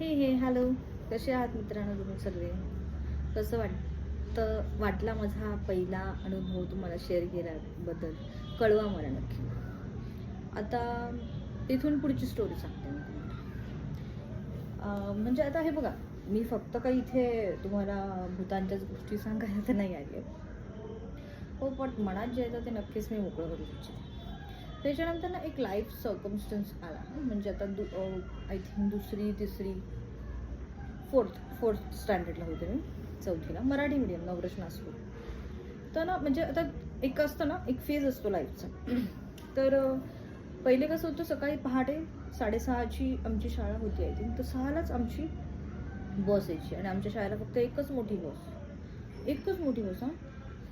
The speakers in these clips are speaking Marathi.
हे हॅलो, कसे आहात मित्रांनो तुम्ही सर्व? कसं वाटला माझा हा पहिला अनुभव तुम्हाला शेअर केल्याबद्दल कळवा मला नक्की. आता तिथून पुढची स्टोरी सांगते मी तुम्हाला. म्हणजे आता हे बघा, मी फक्त काही इथे तुम्हाला भूतांच्याच गोष्टी सांगायला तर नाही आली. हो, पण मनात जे येतं ते नक्कीच मी मोकळं करू इच्छिते. त्याच्यानंतर ना एक लाईफ सर्कमस्टन्स आला, म्हणजे आता आय थिंक दुसरी तिसरी फोर्थ स्टँडर्डला होते मी, चौथीला, मराठी मीडियम, नवरत्न स्कूल. तर ना म्हणजे आता एक असतं ना, एक फेज असतो लाईफचा. तर पहिले कसं होतं, सकाळी पहाटे 6:30ची आमची शाळा होती आय थिंक. तर 6लाच आमची बस यायची आणि आमच्या शाळेला फक्त एकच मोठी बस हां,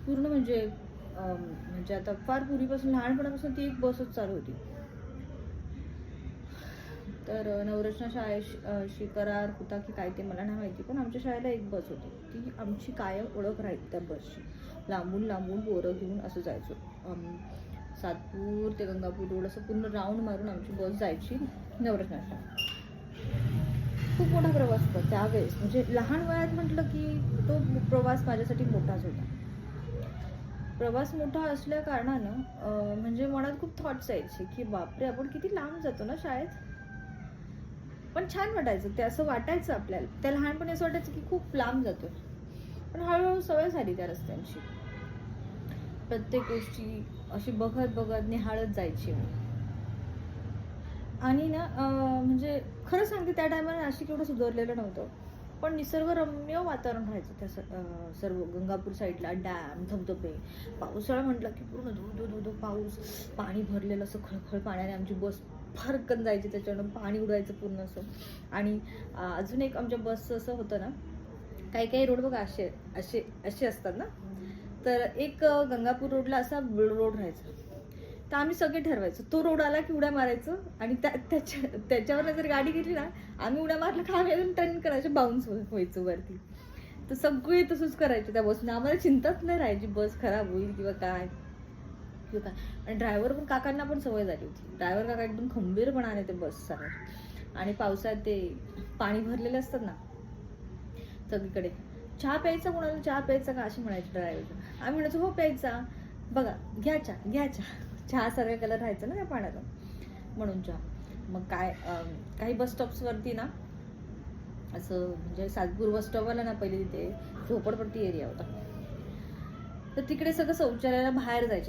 पूर्ण म्हणजे आता फार पूर्वीपासून, लहानपणापासून ती एक बसच चालू होती. तर नवरत्न शाळेशी करार होता की काय ते मला नाही माहिती, पण आमच्या शाळेला एक बस होती. ती आमची कायम ओळख राहील त्या बसची. लांबून लांबून पोरं घेऊन असं जायचो. सातपूर ते गंगापूर रोड असं पूर्ण राऊंड मारून आमची बस जायची नवरत्नाच्या. खूप मोठा प्रवास होता त्यावेळेस, म्हणजे लहान वयात म्हटलं की तो प्रवास माझ्यासाठी मोठाच होता. प्रवास मोठा असल्या कारणानं म्हणजे मनात खूप थॉट्स यायचे की बापरे, आपण किती लांब जातो ना शाळेत. पण छान वाटायचं ते, असं वाटायचं आपल्याला. त्या लहानपणी असं वाटायचं की खूप लांब जातोय. पण हळूहळू सवय झाली त्या रस्त्यांची. प्रत्येक गोष्टी अशी बघत बघत निहाळत जायची मी. आणि ना म्हणजे खरं सांगते, त्या टायमाला नाशिक एवढं सुधारलेलं नव्हतं, पण निसर्गरम्य वातावरण राहायचं त्या सर्व गंगापूर साईडला. डॅम, धबधबे, पावसाळा म्हटलं की पूर्ण धो धो पाऊस, पाणी भरलेलं असं खळखळ पाण्याने आमची बस फरकन जायची, त्याच्यानं पाणी उडायचं पूर्ण असं. आणि अजून एक आमच्या बसचं असं होतं ना, काही काही रोड बघा असे असे असे असतात ना, तर एक गंगापूर रोडला असा रोड राहायचा. तर आम्ही सगळे ठरवायचो, तो रोड आला की उड्या मारायचं, आणि त्याच्यावर जर गाडी गेली ना, आम्ही उड्या मारलं का आम्ही टर्न करायचं, बाउन्स व्हायचं वरती. तर सगळे तसंच करायचे त्या बसने. आम्हाला चिंताच नाही राहायची बस खराब होईल किंवा काय. आणि ड्रायव्हर पण, काकांना पण सवय झाली होती. ड्रायव्हर काका एकदम खंबीरपणाने ते बस चालवत. आणि पावसात ते पाणी भरलेले असतात ना सगळीकडे. चहा प्यायचा, कोणाला चहा प्यायचा का अशी म्हणायची ड्रायव्हर. आम्ही म्हणायचो हो प्यायचा. बघा, घ्या चहा सर्व कलर राहायचं ना त्या पाण्याचा, म्हणून चहा. मग काय काही बस स्टॉप्सवरती ना असं, म्हणजे सातपूर बस स्टॉपवाला ना पहिले तिथे झोपडपट्टी एरिया होता. तर तिकडे सगळं शौचालयाला बाहेर जायचं.